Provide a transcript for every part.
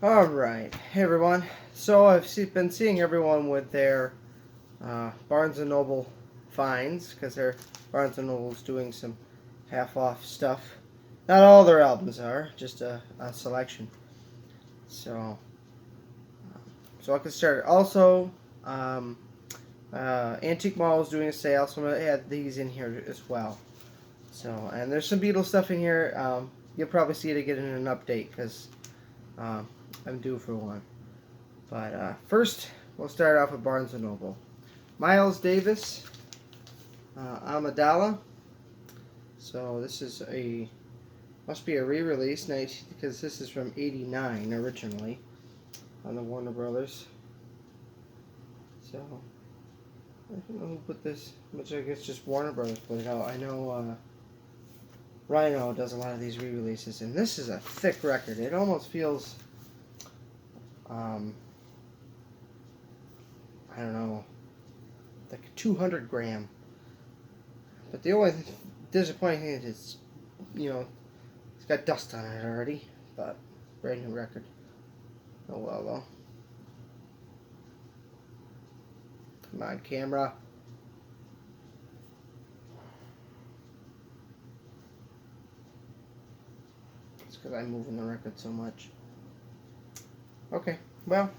Alright, hey everyone. So been seeing everyone with their Barnes& and Noble finds, because their Barnes& and Noble's doing some half-off stuff. Not all their albums are, just a selection. So, so I can start. Also, um, Antique Mall is doing a sale, so I'm going to add these in here as well. So, and there's some Beatles stuff in here. You'll probably see it again in an update, because um, I'm due for one. But first, we'll start off with Barnes & Noble. Miles Davis, Amidala. So this is must be a re-release night because this is from '89 originally on the Warner Brothers. So I don't know who put this, which I guess just Warner Brothers put it out. I know Rhino does a lot of these re-releases, and this is a thick record. It almost feels, I don't know, like 200 gram. But the only disappointing thing is, it's got dust on it already. But brand new record. Oh well, though. Come on, camera. It's because I'm moving the record so much. Okay, well,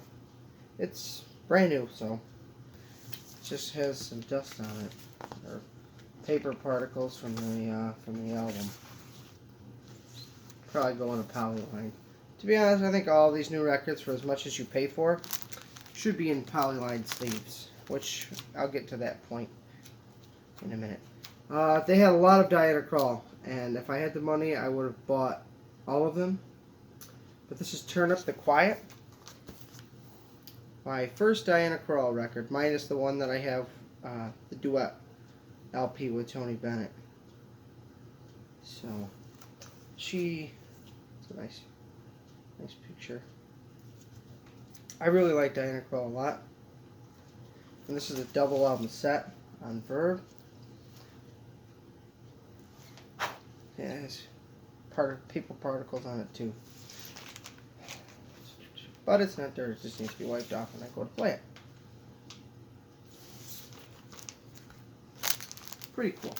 it's brand new, so it just has some dust on it, or paper particles from the album. Probably go in a polyline. To be honest, I think all these new records, for as much as you pay for, should be in polyline sleeves, which I'll get to that point in a minute. They had a lot of Diana Krall, and if I had the money, I would have bought all of them. But this is Turn Up the Quiet, my first Diana Krall record, minus the one that I have, the duet LP with Tony Bennett. So, it's a nice picture. I really like Diana Krall a lot. And this is a double album set on Verve. Yeah, it has paper particles on it too. But it's not dirt, it just needs to be wiped off when I go to play it. Pretty cool.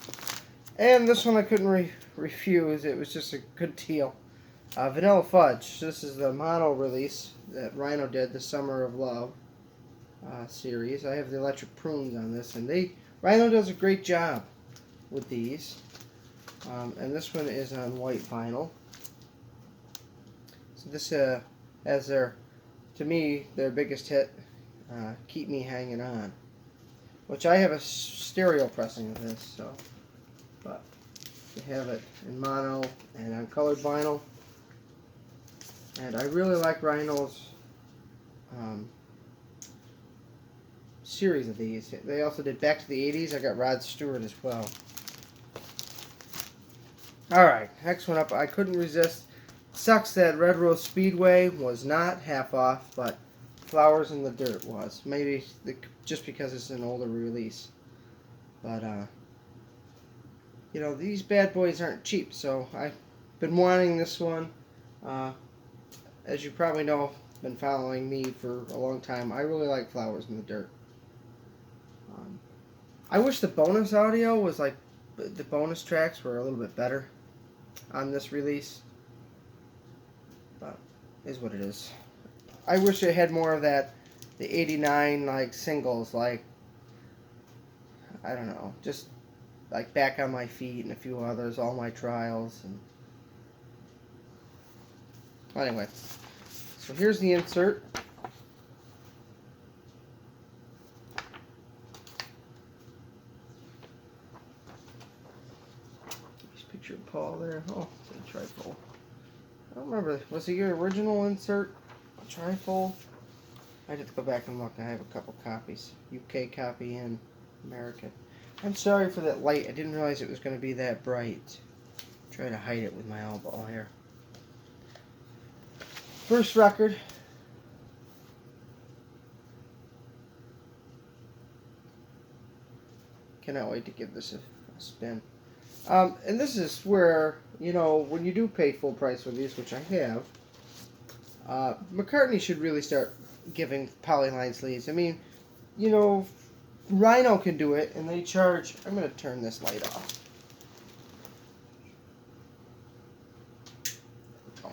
And this one I couldn't refuse, it was just a good deal. Vanilla Fudge, this is the mono release that Rhino did, the Summer of Love series. I have the Electric Prunes on this, and Rhino does a great job with these. And this one is on white vinyl. So this has to me, their biggest hit, Keep Me Hanging On, which I have a stereo pressing of this, so, but they have it in mono and on colored vinyl. And I really like Rhino's series of these. They also did Back to the 80s. I got Rod Stewart as well. Alright, next one up. I couldn't resist. Sucks that Red Rose Speedway was not half off, but Flowers in the Dirt was. Maybe just because it's an older release. But, these bad boys aren't cheap, so I've been wanting this one. As you probably know, been following me for a long time, I really like Flowers in the Dirt. I wish the bonus audio was like, the bonus tracks were a little bit better on this release. But, is what it is. I wish it had more of that, the '89 like singles, like, I don't know, just like Back on My Feet and a few others, All My Trials, and anyway. So here's the insert. Just picture Paul there. Oh, it's a trifold. I don't remember. Was it your original insert? A trifold? I'd have to go back and look. I have a couple copies. UK copy and American. I'm sorry for that light. I didn't realize it was going to be that bright. Try to hide it with my elbow here. First record. Cannot wait to give this a spin. And this is where, when you do pay full price for these, which I have, McCartney should really start giving polyline sleeves. I mean, you know, Rhino can do it, and they charge. I'm going to turn this light off. Oh,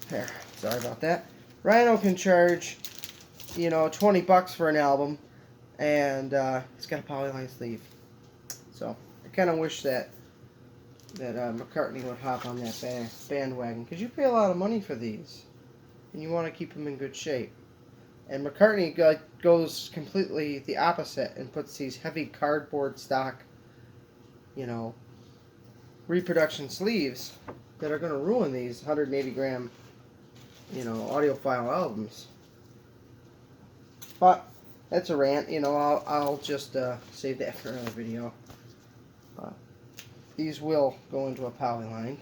there. Sorry about that. Rhino can charge, you know, $20 for an album, and it's got a polyline sleeve. So I kind of wish that McCartney would hop on that bandwagon, because you pay a lot of money for these, and you want to keep them in good shape. And McCartney goes completely the opposite and puts these heavy cardboard stock, you know, reproduction sleeves that are going to ruin these 180 gram, you know, audiophile albums. But that's a rant. You know, I'll just save that for another video. These will go into a polyline.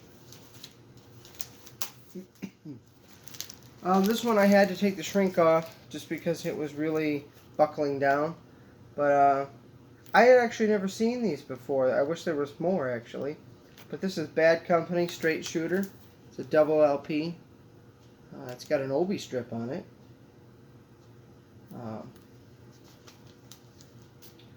This one I had to take the shrink off just because it was really buckling down. But I had actually never seen these before. I wish there was more, actually. But this is Bad Company Straight Shooter. It's a double LP. It's got an Obi strip on it.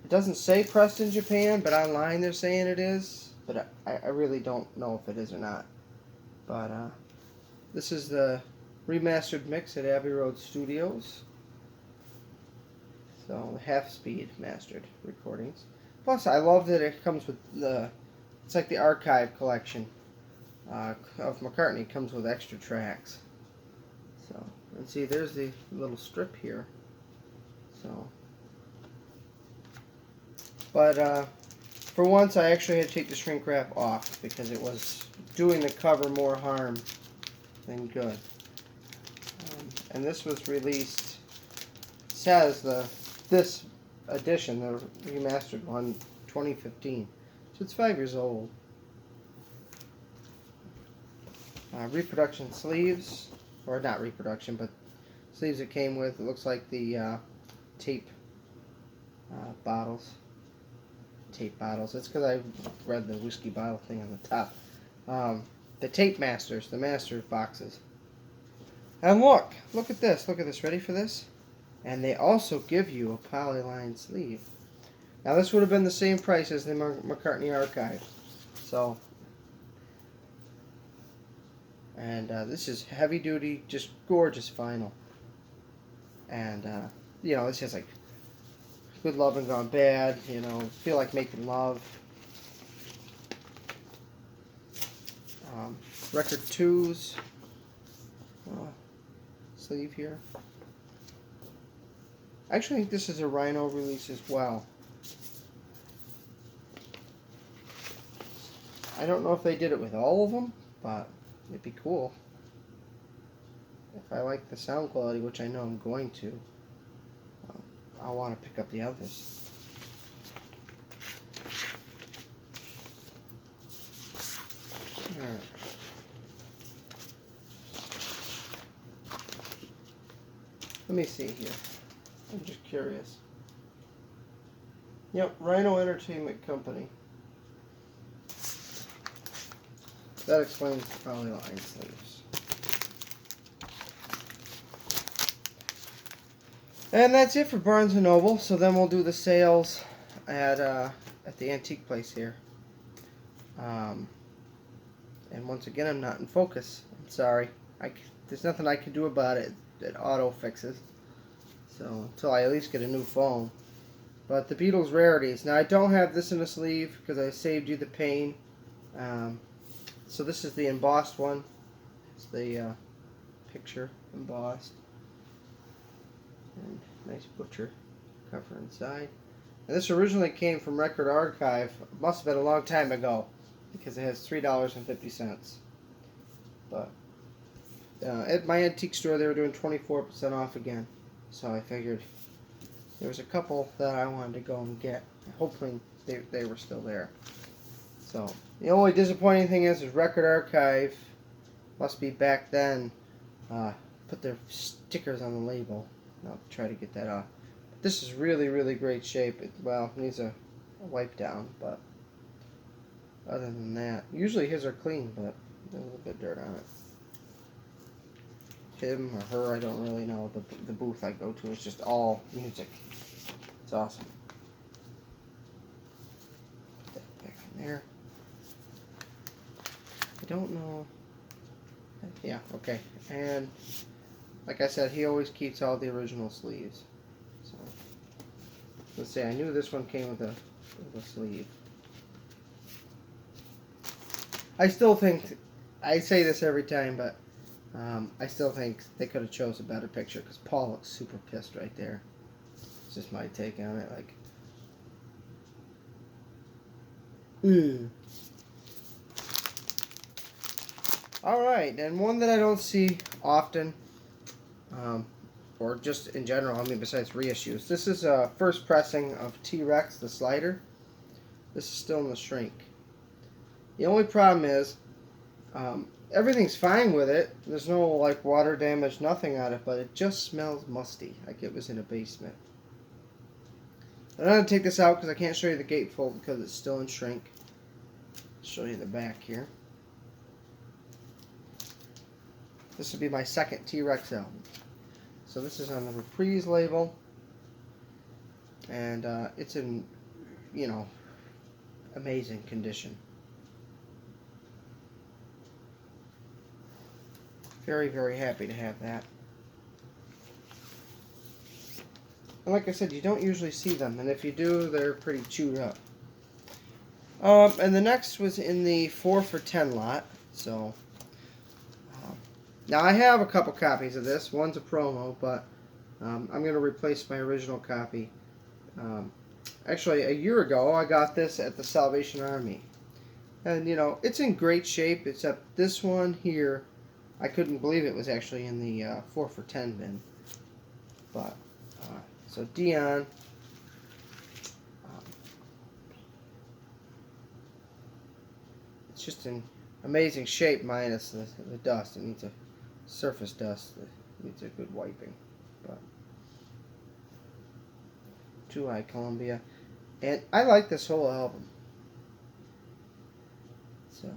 It doesn't say pressed in Japan, but online they're saying it is. But I really don't know if it is or not. But this is the remastered mix at Abbey Road Studios. So half-speed mastered recordings. Plus, I love that it comes with it's like the archive collection of McCartney. It comes with extra tracks. So, and see, there's the little strip here. So, but for once, I actually had to take the shrink wrap off because it was doing the cover more harm than good. And this was released, says this edition, the remastered one, 2015. So it's 5 years old. Reproduction sleeves, or not reproduction, but sleeves it came with. It looks like the tape bottles. Tape bottles. That's because I read the whiskey bottle thing on the top. The tape masters, the master boxes. And look at this. Look at this. Ready for this? And they also give you a polyline sleeve. Now this would have been the same price as the McCartney Archive. So, and this is heavy duty, just gorgeous vinyl. And you know, this has like Good Lovin' Gone Bad. You know, Feel Like Making Love. Record 2's sleeve here. I actually think this is a Rhino release as well. I don't know if they did it with all of them, but it'd be cool. If I like the sound quality, which I know I'm going to, I'll want to pick up the others. Alright. Let me see here. I'm just curious. Yep, Rhino Entertainment Company. That explains the polyline sleeves. And that's it for Barnes & Noble. So then we'll do the sales at the antique place here. And once again, I'm not in focus. I'm sorry. There's nothing I can do about it. It auto fixes. So until I at least get a new phone. But the Beatles rarities. Now I don't have this in a sleeve because I saved you the pain. So this is the embossed one. It's the picture embossed. And nice butcher cover inside. And this originally came from Record Archive. It must have been a long time ago because it has $3.50. But at my antique store they were doing 24% off again. So I figured there was a couple that I wanted to go and get. Hopefully they were still there. So the only disappointing thing is Record Archive must be back then put their stickers on the label. I'll try to get that off. This is really, really great shape. It needs a wipe down, but other than that, usually his are clean, but there's a little bit of dirt on it. him or her, I don't really know. The booth I go to is just all music. It's awesome. Put that back in there. I don't know. Yeah, okay. And like I said, he always keeps all the original sleeves. So let's see, I knew this one came with a sleeve. I still think, I say this every time, but I still think they could have chose a better picture because Paul looks super pissed right there. It's just my take on it. Like, Alright, and one that I don't see often, or just in general, I mean besides reissues. This is a first pressing of T-Rex, the slider. This is still in the shrink. The only problem is, everything's fine with it. There's no like water damage, nothing on it, but it just smells musty, like it was in a basement. I'm going to take this out because I can't show you the gatefold because it's still in shrink. I'll show you the back here. This would be my second T-Rex album. So this is on the Reprise label. And it's in, you know, amazing condition. Very, very happy to have that. And like I said, you don't usually see them. And if you do, they're pretty chewed up. And the next was in the 4 for $10 lot. So... now, I have a couple copies of this. One's a promo, but I'm going to replace my original copy. Actually, a year ago, I got this at the Salvation Army. And, you know, it's in great shape, except this one here, I couldn't believe it was actually in the 4 for $10 bin. But, so Dion. It's just in amazing shape, minus the dust. It needs a surface dust that needs a good wiping. But 2i Columbia, and I like this whole album. So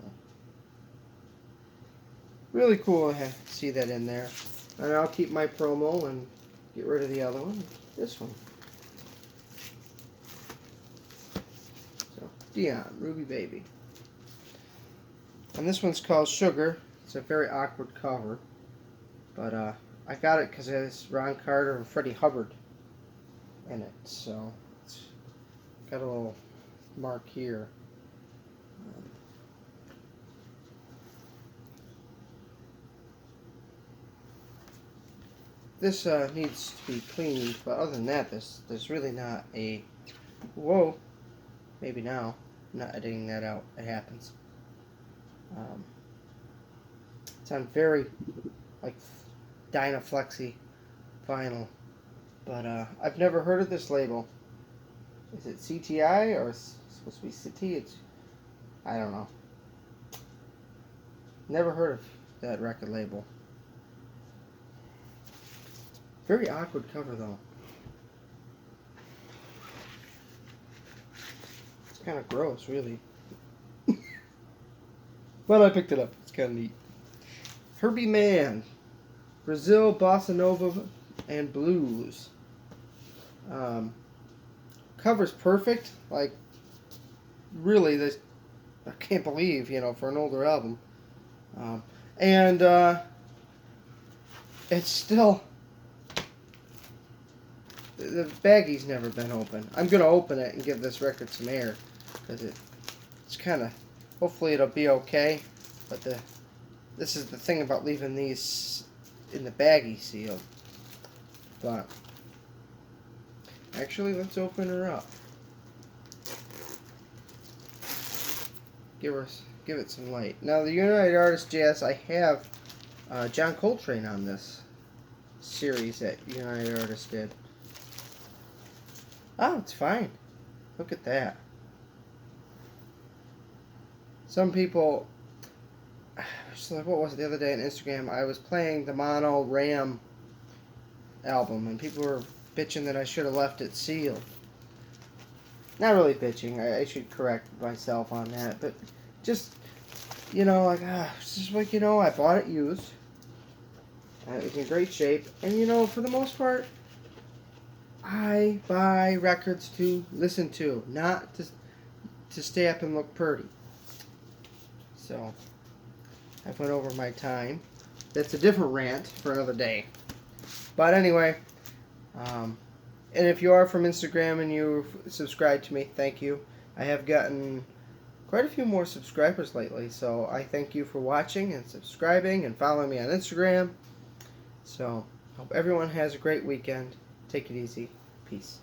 really cool to see that in there. And I'll keep my promo and get rid of the other one. This one. So Dion, Ruby Baby. And this one's called Sugar. It's a very awkward cover. But I got it because it has Ron Carter and Freddie Hubbard in it. So it's got a little mark here. This needs to be cleaned, but other than that, there's really not a... Whoa. Maybe now. I'm not editing that out. It happens. It's on very, like, Dynaflexy vinyl. But I've never heard of this label. Is it CTI or is it supposed to be CT? I don't know. Never heard of that record label. Very awkward cover though. It's kind of gross, really. But I picked it up. It's kind of neat. Herbie Mann, Brazil, Bossa Nova, and Blues. Cover's perfect. Like, really, this I can't believe, you know, for an older album. It's still... The baggie's never been open. I'm going to open it and give this record some air. Because it's kind of... Hopefully it'll be okay. But this is the thing about leaving these in the baggie sealed. But... Actually, let's open her up. Give it some light. Now, the United Artists Jazz, I have John Coltrane on this series that United Artists did. Oh, it's fine. Look at that. Some people... So what was it the other day on Instagram? I was playing the Mono Ram album, and people were bitching that I should have left it sealed. Not really bitching. I should correct myself on that. But just, you know, like, it's just like, you know, I bought it used. It's in great shape. And you know, for the most part, I buy records to listen to, not to stay up and look pretty. So, I've went over my time. That's a different rant for another day. But anyway, and if you are from Instagram and you subscribe to me, thank you. I have gotten quite a few more subscribers lately, so I thank you for watching and subscribing and following me on Instagram. So, hope everyone has a great weekend. Take it easy. Peace.